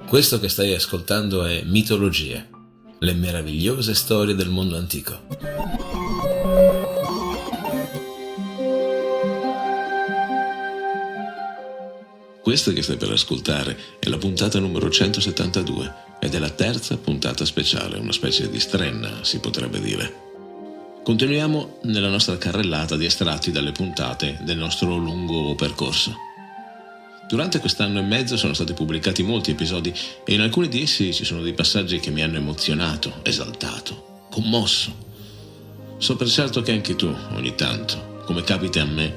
Questo che stai ascoltando è Mitologie, le meravigliose storie del mondo antico. Questa che stai per ascoltare è la puntata numero 172 ed è la terza puntata speciale, una specie di strenna, si potrebbe dire. Continuiamo nella nostra carrellata di estratti dalle puntate del nostro lungo percorso. Durante quest'anno e mezzo sono stati pubblicati molti episodi e in alcuni di essi ci sono dei passaggi che mi hanno emozionato, esaltato, commosso. So per certo che anche tu, ogni tanto, come capita a me,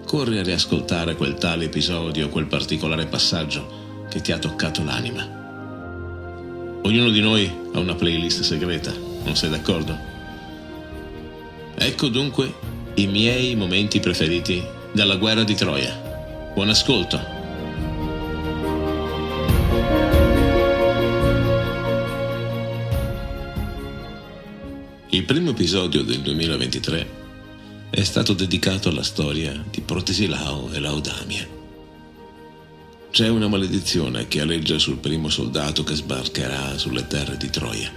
corri a riascoltare quel tale episodio o quel particolare passaggio che ti ha toccato l'anima. Ognuno di noi ha una playlist segreta, non sei d'accordo? Ecco dunque i miei momenti preferiti dalla guerra di Troia. Buon ascolto! Il primo episodio del 2023 è stato dedicato alla storia di Protesilao e Laodamia. C'è una maledizione che aleggia sul primo soldato che sbarcherà sulle terre di Troia.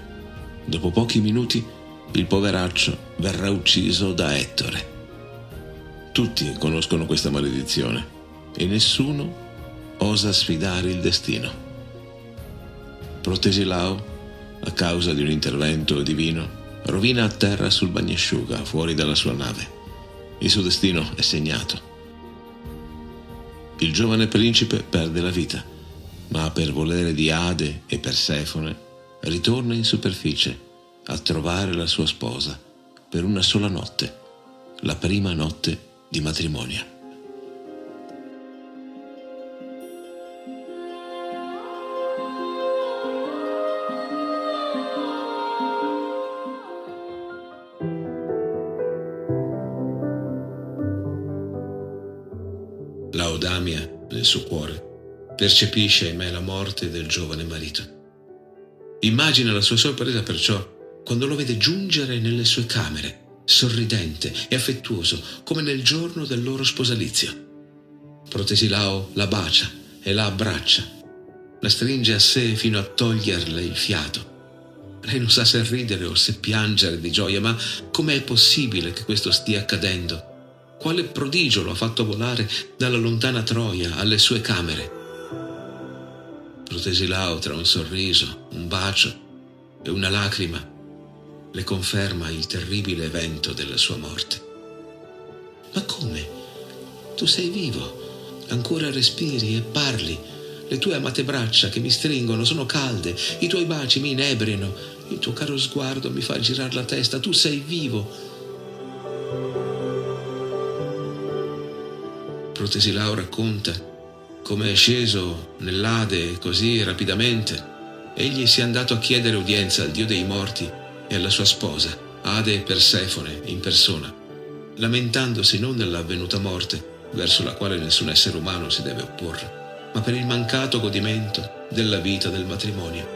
Dopo pochi minuti il poveraccio verrà ucciso da Ettore. Tutti conoscono questa maledizione e nessuno osa sfidare il destino. Protesilao, a causa di un intervento divino, rovina a terra sul bagnasciuga fuori dalla sua nave. Il suo destino è segnato. Il giovane principe perde la vita, ma per volere di Ade e Persefone ritorna in superficie a trovare la sua sposa per una sola notte, la prima notte di matrimonio. Laodamia, nel suo cuore, percepisce in me la morte del giovane marito. Immagina la sua sorpresa perciò quando lo vede giungere nelle sue camere, sorridente e affettuoso come nel giorno del loro sposalizio. Protesilao la bacia e la abbraccia, la stringe a sé fino a toglierle il fiato. Lei non sa se ridere o se piangere di gioia, ma com'è possibile che questo stia accadendo? Quale prodigio lo ha fatto volare dalla lontana Troia alle sue camere? Protesilao, tra un sorriso, un bacio e una lacrima, le conferma il terribile evento della sua morte. Ma come? Tu sei vivo, ancora respiri e parli. Le tue amate braccia che mi stringono sono calde, i tuoi baci mi inebriano, il tuo caro sguardo mi fa girar la testa. Tu sei vivo. Protesilao racconta come è sceso nell'Ade così rapidamente. Egli si è andato a chiedere udienza al dio dei morti e alla sua sposa, Ade e Persefone, in persona, lamentandosi non dell'avvenuta morte, verso la quale nessun essere umano si deve opporre, ma per il mancato godimento della vita del matrimonio.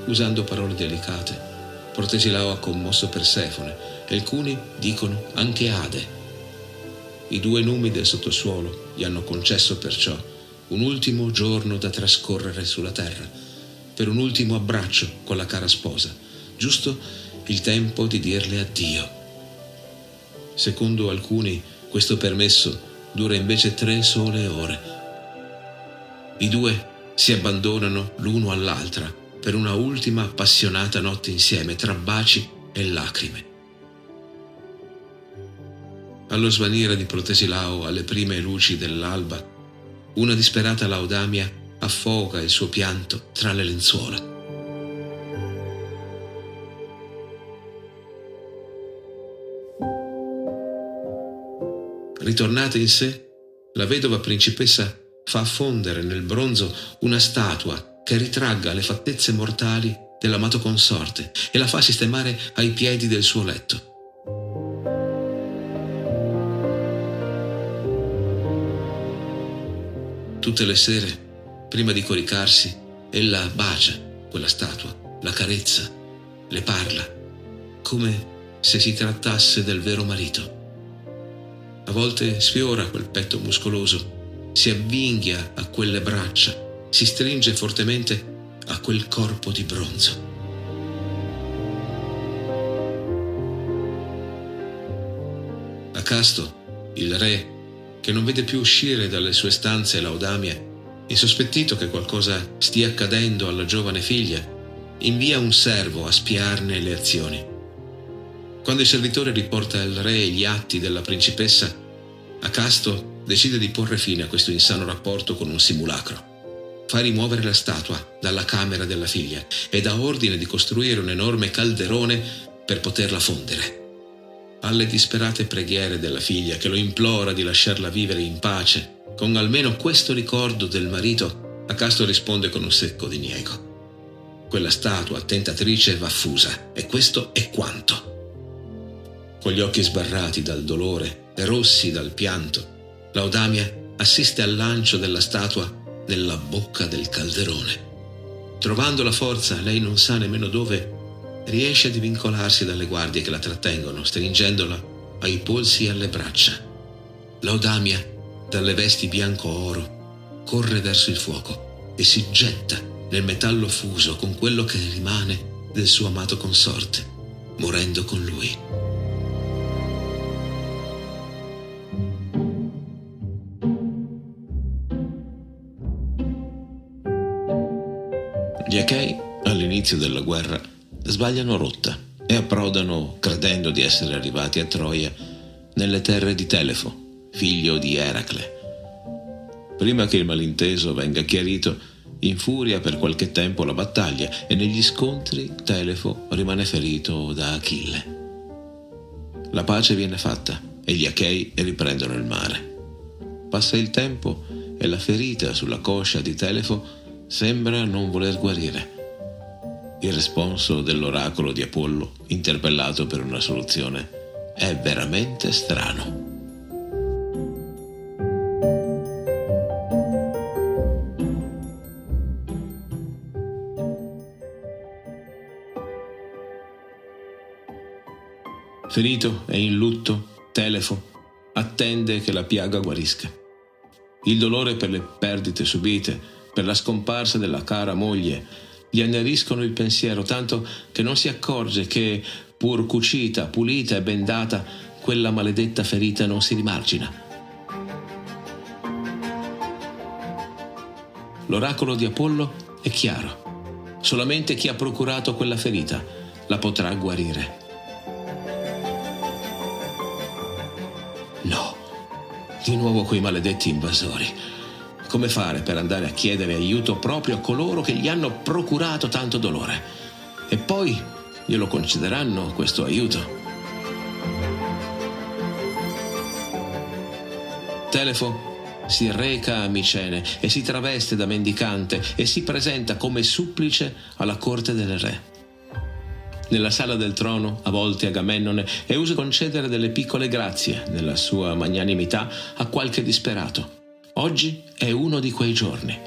Usando parole delicate, Protesilao ha commosso Persefone e alcuni dicono anche Ade. I due numi del sottosuolo gli hanno concesso perciò un ultimo giorno da trascorrere sulla terra, per un ultimo abbraccio con la cara sposa, giusto il tempo di dirle addio. Secondo alcuni questo permesso dura invece 3 sole ore. I due si abbandonano l'uno all'altra per una ultima appassionata notte insieme, tra baci e lacrime. Allo svanire di Protesilao, alle prime luci dell'alba, una disperata Laodamia affoga il suo pianto tra le lenzuola. Ritornata in sé, la vedova principessa fa affondere nel bronzo una statua che ritragga le fattezze mortali dell'amato consorte e la fa sistemare ai piedi del suo letto. Tutte le sere, prima di coricarsi, ella bacia quella statua, la carezza, le parla, come se si trattasse del vero marito. A volte sfiora quel petto muscoloso, si avvinghia a quelle braccia, si stringe fortemente a quel corpo di bronzo. Acasto, il re, che non vede più uscire dalle sue stanze Laodamia, insospettito che qualcosa stia accadendo alla giovane figlia, invia un servo a spiarne le azioni. Quando il servitore riporta al re gli atti della principessa, Acasto decide di porre fine a questo insano rapporto con un simulacro. Fa rimuovere la statua dalla camera della figlia e dà ordine di costruire un enorme calderone per poterla fondere. Alle disperate preghiere della figlia, che lo implora di lasciarla vivere in pace, con almeno questo ricordo del marito, Acasto risponde con un secco diniego. Quella statua tentatrice va fusa, e questo è quanto. Con gli occhi sbarrati dal dolore e rossi dal pianto, Laodamia assiste al lancio della statua nella bocca del calderone. Trovando la forza, lei non sa nemmeno dove, riesce a divincolarsi dalle guardie che la trattengono, stringendola ai polsi e alle braccia. Laodamia, dalle vesti bianco-oro, corre verso il fuoco e si getta nel metallo fuso con quello che rimane del suo amato consorte, morendo con lui. Gli Achei, all'inizio della guerra, sbagliano rotta e approdano, credendo di essere arrivati a Troia, nelle terre di Telefo, figlio di Eracle. Prima che il malinteso venga chiarito, infuria per qualche tempo la battaglia e negli scontri Telefo rimane ferito da Achille. La pace viene fatta e gli Achei riprendono il mare. Passa il tempo e la ferita sulla coscia di Telefo sembra non voler guarire. Il responso dell'oracolo di Apollo, interpellato per una soluzione, è veramente strano. Ferito e in lutto, Telefo attende che la piaga guarisca. Il dolore per le perdite subite, per la scomparsa della cara moglie, gli anneriscono il pensiero, tanto che non si accorge che, pur cucita, pulita e bendata, quella maledetta ferita non si rimargina. L'oracolo di Apollo è chiaro. Solamente chi ha procurato quella ferita la potrà guarire. No, di nuovo quei maledetti invasori. Come fare per andare a chiedere aiuto proprio a coloro che gli hanno procurato tanto dolore? E poi glielo concederanno questo aiuto? Telefo si reca a Micene e si traveste da mendicante e si presenta come supplice alla corte del re. Nella sala del trono, a volte Agamennone è uso concedere delle piccole grazie, nella sua magnanimità, a qualche disperato. Oggi è uno di quei giorni.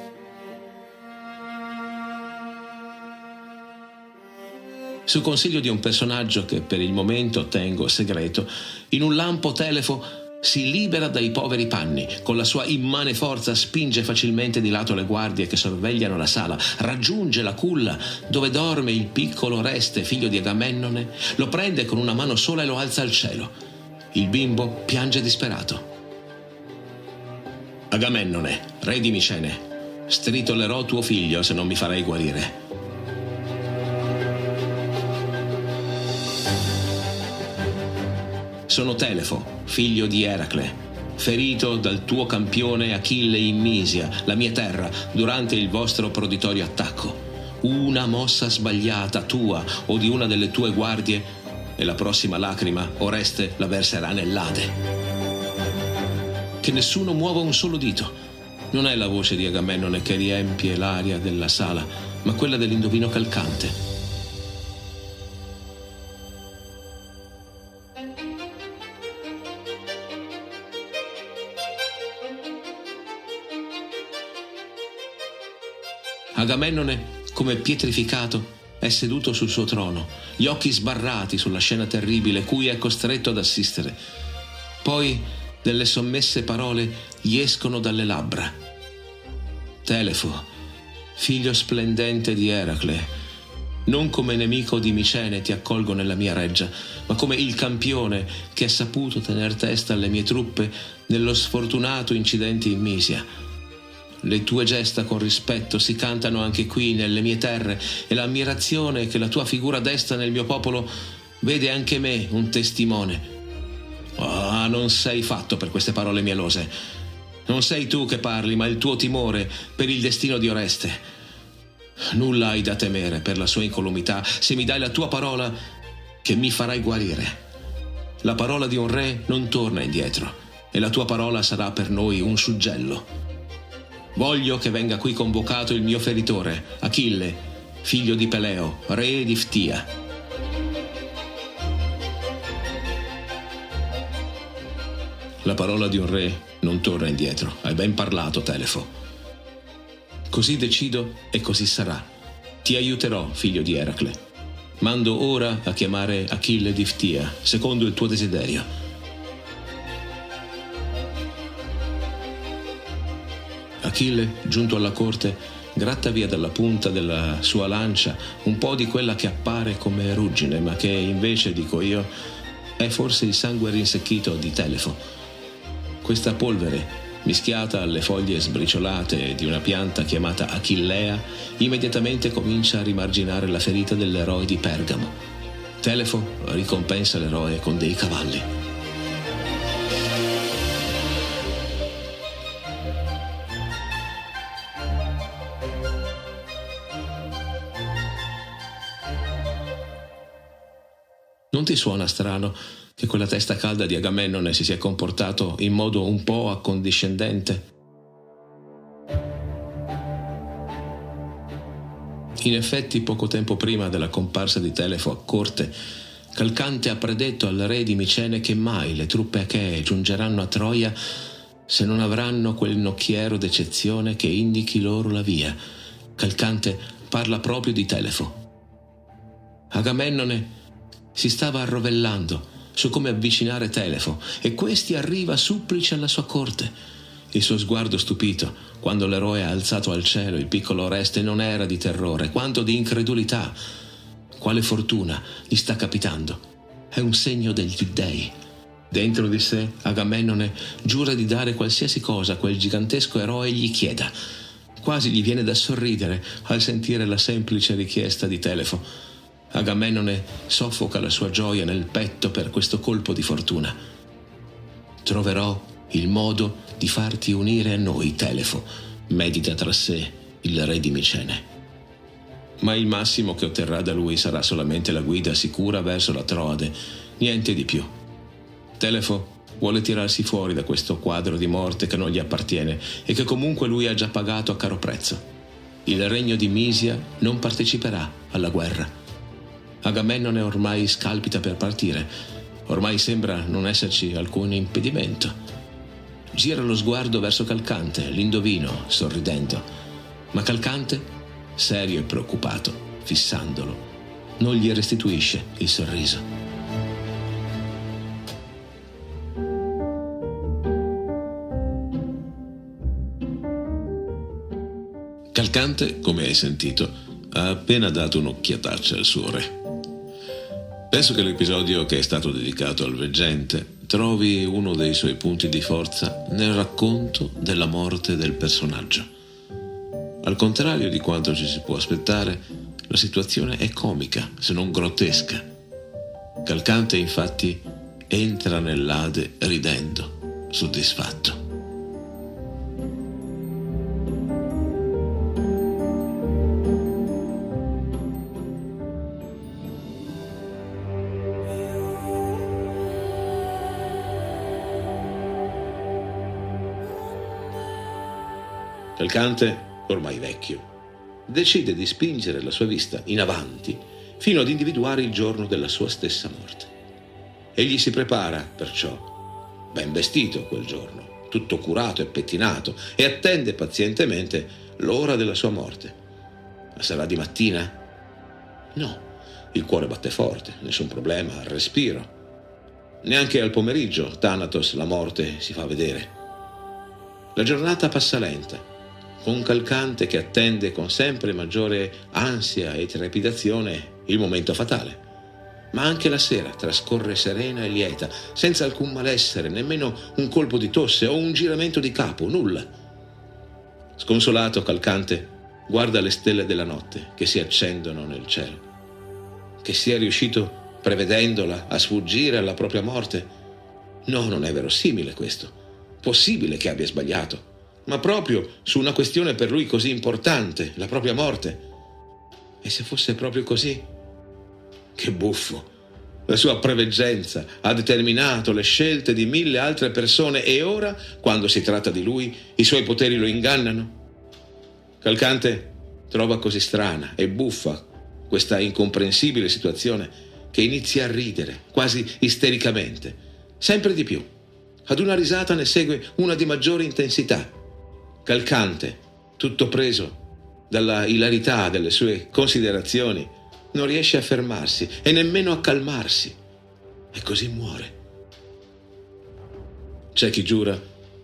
Su consiglio di un personaggio che per il momento tengo segreto, in un lampo Telefo si libera dai poveri panni, con la sua immane forza spinge facilmente di lato le guardie che sorvegliano la sala, raggiunge la culla dove dorme il piccolo Oreste, figlio di Agamennone, lo prende con una mano sola e lo alza al cielo. Il bimbo piange disperato. Agamennone, re di Micene, stritolerò tuo figlio se non mi farai guarire. Sono Telefo, figlio di Eracle, ferito dal tuo campione Achille in Misia, la mia terra, durante il vostro proditorio attacco. Una mossa sbagliata tua o di una delle tue guardie e la prossima lacrima Oreste la verserà nell'Ade. Che nessuno muova un solo dito. Non è la voce di Agamennone che riempie l'aria della sala, ma quella dell'indovino calcante. Agamennone, come pietrificato, è seduto sul suo trono, gli occhi sbarrati sulla scena terribile cui è costretto ad assistere. Poi delle sommesse parole gli escono dalle labbra. Telefo, figlio splendente di Eracle, non come nemico di Micene ti accolgo nella mia reggia, ma come il campione che ha saputo tener testa alle mie truppe nello sfortunato incidente in Misia. Le tue gesta con rispetto si cantano anche qui nelle mie terre, e l'ammirazione che la tua figura desta nel mio popolo vede anche me un testimone. Ah, non sei fatto per queste parole mielose. Non sei tu che parli, ma il tuo timore per il destino di Oreste. Nulla hai da temere per la sua incolumità se mi dai la tua parola che mi farai guarire. La parola di un re non torna indietro, e la tua parola sarà per noi un suggello. Voglio che venga qui convocato il mio feritore, Achille, figlio di Peleo, re di Ftia. La parola di un re non torna indietro. Hai ben parlato, Telefo. Così decido e così sarà. Ti aiuterò, figlio di Eracle. Mando ora a chiamare Achille di Ftia, secondo il tuo desiderio. Achille, giunto alla corte, gratta via dalla punta della sua lancia un po' di quella che appare come ruggine, ma che invece, dico io, è forse il sangue rinsecchito di Telefo. Questa polvere, mischiata alle foglie sbriciolate di una pianta chiamata Achillea, immediatamente comincia a rimarginare la ferita dell'eroe di Pergamo. Telefo ricompensa l'eroe con dei cavalli. Non ti suona strano che quella testa calda di Agamennone si sia comportato in modo un po' accondiscendente? In effetti, poco tempo prima della comparsa di Telefo a corte, Calcante ha predetto al re di Micene che mai le truppe achee giungeranno a Troia se non avranno quel nocchiero d'eccezione che indichi loro la via. Calcante parla proprio di Telefo. Agamennone si stava arrovellando su come avvicinare Telefo, e questi arriva supplice alla sua corte. Il suo sguardo stupito, quando l'eroe ha alzato al cielo il piccolo Oreste, non era di terrore, quanto di incredulità. Quale fortuna gli sta capitando? È un segno degli dèi. Dentro di sé, Agamennone giura di dare qualsiasi cosa quel gigantesco eroe gli chieda. Quasi gli viene da sorridere al sentire la semplice richiesta di Telefo. Agamennone soffoca la sua gioia nel petto per questo colpo di fortuna. Troverò il modo di farti unire a noi, Telefo, medita tra sé il re di Micene. Ma il massimo che otterrà da lui sarà solamente la guida sicura verso la Troade, niente di più. Telefo vuole tirarsi fuori da questo quadro di morte che non gli appartiene e che comunque lui ha già pagato a caro prezzo. Il regno di Misia non parteciperà alla guerra. Agamennone ormai scalpita per partire. Ormai sembra non esserci alcun impedimento. Gira lo sguardo verso Calcante, l'indovino, sorridendo. Ma Calcante, serio e preoccupato, fissandolo, non gli restituisce il sorriso. Calcante, come hai sentito, ha appena dato un'occhiataccia al suo re. Penso che l'episodio che è stato dedicato al veggente trovi uno dei suoi punti di forza nel racconto della morte del personaggio. Al contrario di quanto ci si può aspettare, la situazione è comica, se non grottesca. Calcante, infatti, entra nell'Ade ridendo, soddisfatto. Calcante, ormai vecchio, decide di spingere la sua vista in avanti fino ad individuare il giorno della sua stessa morte. Egli si prepara, perciò, ben vestito quel giorno, tutto curato e pettinato, e attende pazientemente l'ora della sua morte. Ma sarà di mattina? No, il cuore batte forte, nessun problema, al respiro. Neanche al pomeriggio Thanatos, la morte, si fa vedere. La giornata passa lenta, con Calcante che attende con sempre maggiore ansia e trepidazione il momento fatale. Ma anche la sera trascorre serena e lieta, senza alcun malessere, nemmeno un colpo di tosse o un giramento di capo, nulla. Sconsolato, Calcante guarda le stelle della notte che si accendono nel cielo. Che sia riuscito, prevedendola, a sfuggire alla propria morte? No, non è verosimile questo. Possibile che abbia sbagliato, ma proprio su una questione per lui così importante, la propria morte. E se fosse proprio così? Che buffo! La sua preveggenza ha determinato le scelte di 1000 altre persone e ora, quando si tratta di lui, i suoi poteri lo ingannano? Calcante trova così strana e buffa questa incomprensibile situazione che inizia a ridere, quasi istericamente, sempre di più. Ad una risata ne segue una di maggiore intensità. Calcante, tutto preso dalla ilarità delle sue considerazioni, non riesce a fermarsi e nemmeno a calmarsi, e così muore. C'è chi giura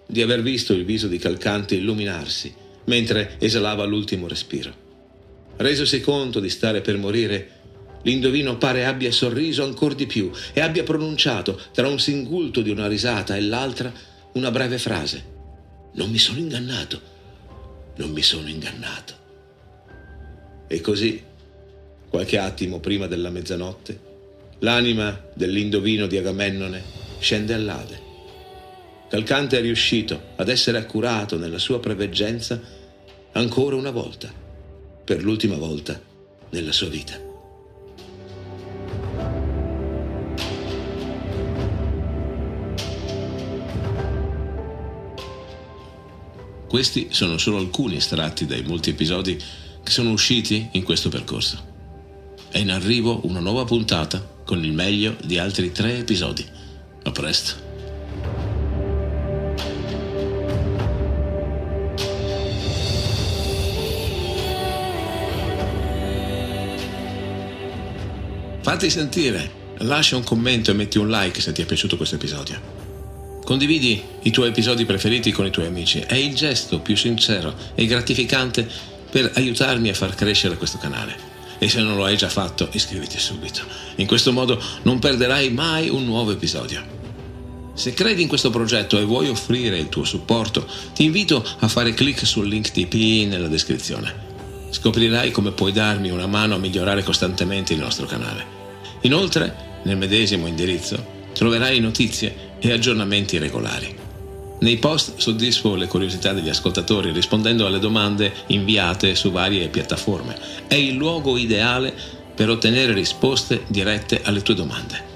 di aver visto il viso di Calcante illuminarsi mentre esalava l'ultimo respiro. Resosi conto di stare per morire, l'indovino pare abbia sorriso ancor di più e abbia pronunciato, tra un singulto di una risata e l'altra, una breve frase: «Non mi sono ingannato, non mi sono ingannato». E così, qualche attimo prima della mezzanotte, l'anima dell'indovino di Agamennone scende all'Ade. Calcante è riuscito ad essere accurato nella sua preveggenza ancora una volta, per l'ultima volta nella sua vita. Questi sono solo alcuni estratti dai molti episodi che sono usciti in questo percorso. È in arrivo una nuova puntata con il meglio di altri 3 episodi. A presto. Fatti sentire, lascia un commento e metti un like se ti è piaciuto questo episodio. Condividi i tuoi episodi preferiti con i tuoi amici, è il gesto più sincero e gratificante per aiutarmi a far crescere questo canale. E se non lo hai già fatto, iscriviti subito. In questo modo non perderai mai un nuovo episodio. Se credi in questo progetto e vuoi offrire il tuo supporto, ti invito a fare clic sul link TP nella descrizione. Scoprirai come puoi darmi una mano a migliorare costantemente il nostro canale. Inoltre, nel medesimo indirizzo, troverai notizie e aggiornamenti regolari. Nei post soddisfo le curiosità degli ascoltatori rispondendo alle domande inviate su varie piattaforme. È il luogo ideale per ottenere risposte dirette alle tue domande.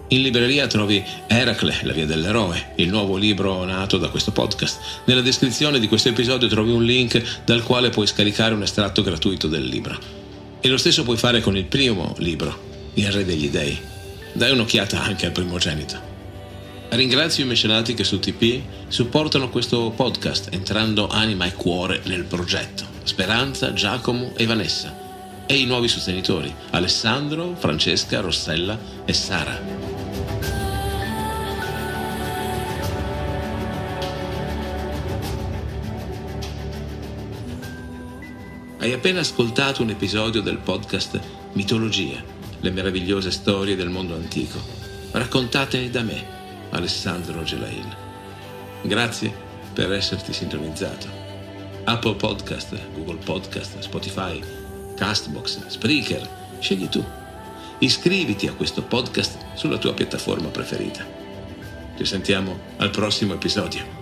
In libreria trovi Eracle, la via dell'eroe, il nuovo libro nato da questo podcast. Nella descrizione di questo episodio trovi un link dal quale puoi scaricare un estratto gratuito del libro. E lo stesso puoi fare con il primo libro, Il Re degli Dei. Dai un'occhiata anche al primogenito. Ringrazio i mecenati che su TP supportano questo podcast entrando anima e cuore nel progetto. Speranza, Giacomo e Vanessa. E i nuovi sostenitori, Alessandro, Francesca, Rossella e Sara. Hai appena ascoltato un episodio del podcast Mitologia, le meravigliose storie del mondo antico, raccontate da me, Alessandro Gelain. Grazie per esserti sintonizzato. Apple Podcast, Google Podcast, Spotify, Castbox, Spreaker, scegli tu. Iscriviti a questo podcast sulla tua piattaforma preferita. Ci sentiamo al prossimo episodio.